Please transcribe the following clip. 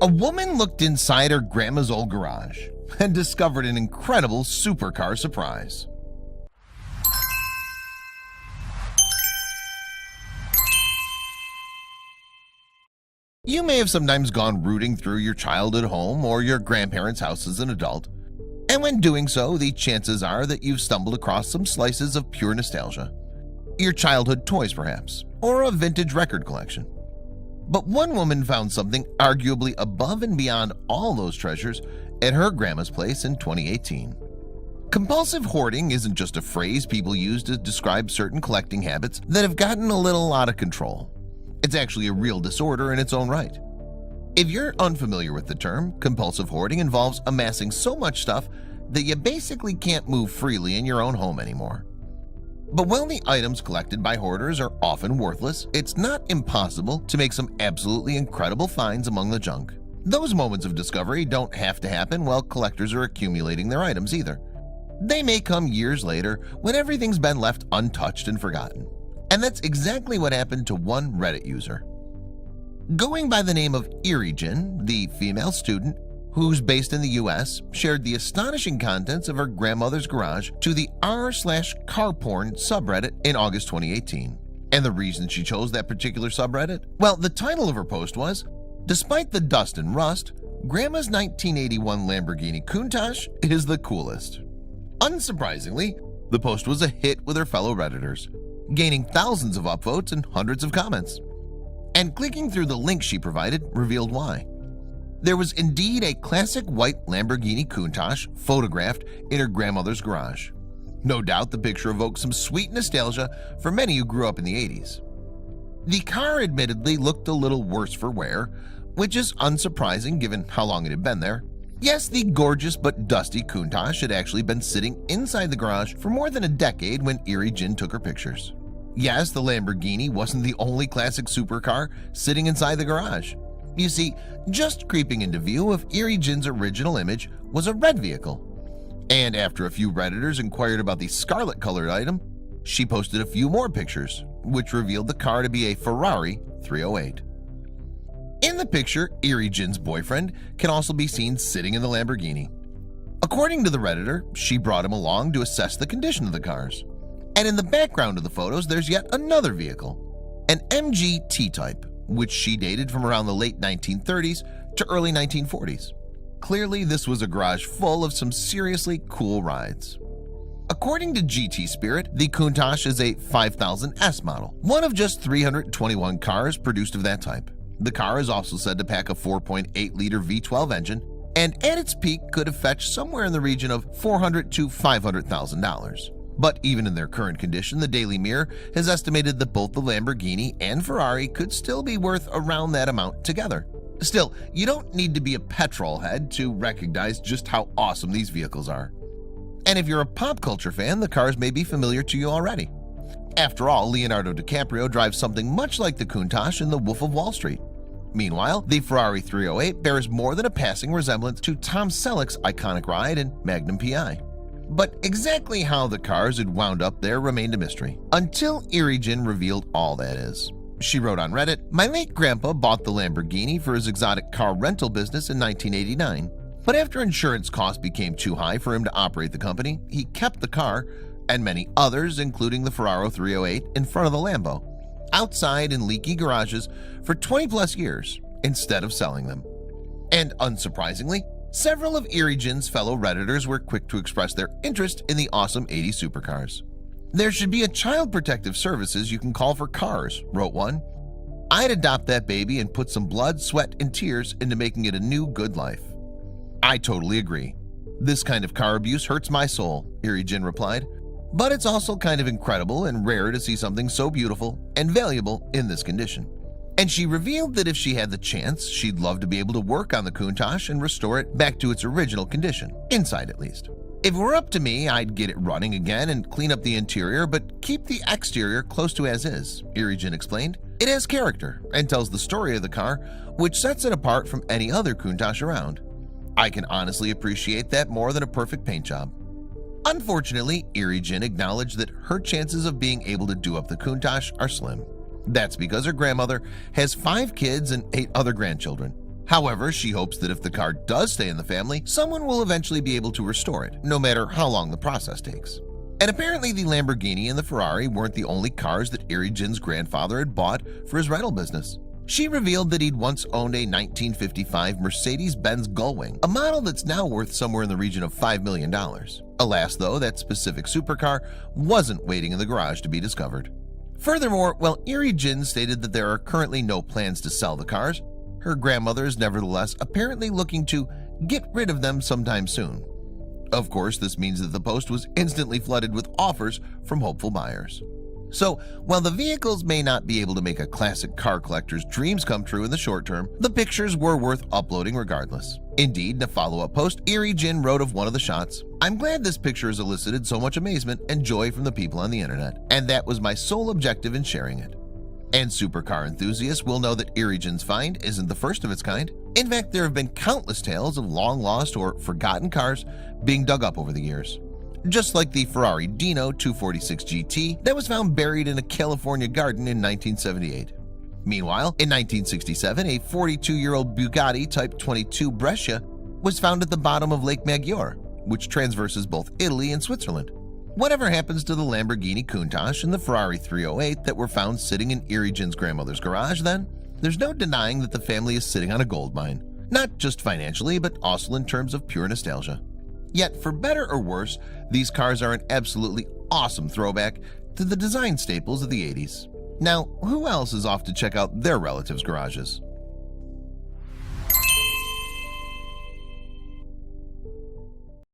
A woman looked inside her grandma's old garage and discovered an incredible supercar surprise. You may have sometimes gone rooting through your childhood home or your grandparents' house as an adult, and when doing so, the chances are that you've stumbled across some slices of pure nostalgia. Your childhood toys perhaps, or a vintage record collection. But one woman found something arguably above and beyond all those treasures at her grandma's place in 2018. Compulsive hoarding isn't just a phrase people use to describe certain collecting habits that have gotten a little out of control. It's actually a real disorder in its own right. If you're unfamiliar with the term, compulsive hoarding involves amassing so much stuff that you basically can't move freely in your own home anymore. But while the items collected by hoarders are often worthless, it's not impossible to make some absolutely incredible finds among the junk. Those moments of discovery don't have to happen while collectors are accumulating their items either. They may come years later when everything's been left untouched and forgotten. And that's exactly what happened to one Reddit user. Going by the name of Erijin, the female student, who's based in the US, shared the astonishing contents of her grandmother's garage to the r/carporn subreddit in August 2018. And the reason she chose that particular subreddit? Well, the title of her post was, "Despite the dust and rust, Grandma's 1981 Lamborghini Countach is the coolest." Unsurprisingly, the post was a hit with her fellow Redditors, gaining thousands of upvotes and hundreds of comments. And clicking through the link she provided revealed why. There was indeed a classic white Lamborghini Countach photographed in her grandmother's garage. No doubt the picture evoked some sweet nostalgia for many who grew up in the 80s. The car admittedly looked a little worse for wear, which is unsurprising given how long it had been there. Yes, the gorgeous but dusty Countach had actually been sitting inside the garage for more than a decade when Erijin took her pictures. Yes, the Lamborghini wasn't the only classic supercar sitting inside the garage. You see, just creeping into view of Erijin's original image was a red vehicle. And after a few Redditors inquired about the scarlet-colored item, she posted a few more pictures, which revealed the car to be a Ferrari 308. In the picture, Erijin's boyfriend can also be seen sitting in the Lamborghini. According to the Redditor, she brought him along to assess the condition of the cars. And in the background of the photos, there's yet another vehicle, an MG T-Type, which she dated from around the late 1930s to early 1940s. Clearly, this was a garage full of some seriously cool rides. According to GT Spirit, the Countach is a 5000S model, one of just 321 cars produced of that type. The car is also said to pack a 4.8-liter V12 engine, and at its peak could have fetched somewhere in the region of $400,000 to $500,000. But even in their current condition, the Daily Mirror has estimated that both the Lamborghini and Ferrari could still be worth around that amount together. Still, you don't need to be a petrol head to recognize just how awesome these vehicles are. And if you're a pop culture fan, the cars may be familiar to you already. After all, Leonardo DiCaprio drives something much like the Countach in The Wolf of Wall Street. Meanwhile, the Ferrari 308 bears more than a passing resemblance to Tom Selleck's iconic ride in Magnum P.I. But exactly how the cars had wound up there remained a mystery, until Erijin revealed all that is. She wrote on Reddit, "My late grandpa bought the Lamborghini for his exotic car rental business in 1989. But after insurance costs became too high for him to operate the company, he kept the car, and many others, including the Ferrari 308, in front of the Lambo, outside in leaky garages for 20-plus years, instead of selling them." And unsurprisingly, several of Erijin's fellow Redditors were quick to express their interest in the awesome 80s supercars. "There should be a child protective services you can call for cars," wrote one. "I'd adopt that baby and put some blood, sweat, and tears into making it a new good life." "I totally agree. This kind of car abuse hurts my soul," Erijin replied. "But it's also kind of incredible and rare to see something so beautiful and valuable in this condition." And she revealed that if she had the chance, she'd love to be able to work on the Countach and restore it back to its original condition, inside at least. "If it were up to me, I'd get it running again and clean up the interior, but keep the exterior close to as is," Erijin explained. "It has character and tells the story of the car, which sets it apart from any other Countach around. I can honestly appreciate that more than a perfect paint job." Unfortunately, Erijin acknowledged that her chances of being able to do up the Countach are slim. That's because her grandmother has 5 kids and 8 other grandchildren. However, she hopes that if the car does stay in the family, someone will eventually be able to restore it, no matter how long the process takes. And apparently the Lamborghini and the Ferrari weren't the only cars that Irigin's grandfather had bought for his rental business. She revealed that he'd once owned a 1955 Mercedes-Benz Gullwing, a model that's now worth somewhere in the region of $5 million. Alas, though, that specific supercar wasn't waiting in the garage to be discovered. Furthermore, while Irigin stated that there are currently no plans to sell the cars, her grandmother is nevertheless apparently looking to get rid of them sometime soon. Of course, this means that the post was instantly flooded with offers from hopeful buyers. So, while the vehicles may not be able to make a classic car collector's dreams come true in the short term, the pictures were worth uploading regardless. Indeed, in a follow-up post, Irigin wrote of one of the shots, "I'm glad this picture has elicited so much amazement and joy from the people on the internet, and that was my sole objective in sharing it." And supercar enthusiasts will know that Irigin's find isn't the first of its kind. In fact, there have been countless tales of long-lost or forgotten cars being dug up over the years. Just like the Ferrari Dino 246 GT that was found buried in a California garden in 1978. Meanwhile, in 1967, a 42-year-old Bugatti Type 22 Brescia was found at the bottom of Lake Maggiore, which transverses both Italy and Switzerland. Whatever happens to the Lamborghini Countach and the Ferrari 308 that were found sitting in Irigin's grandmother's garage then, there's no denying that the family is sitting on a gold mine. Not just financially, but also in terms of pure nostalgia. Yet, for better or worse, these cars are an absolutely awesome throwback to the design staples of the 80s. Now, who else is off to check out their relatives' garages?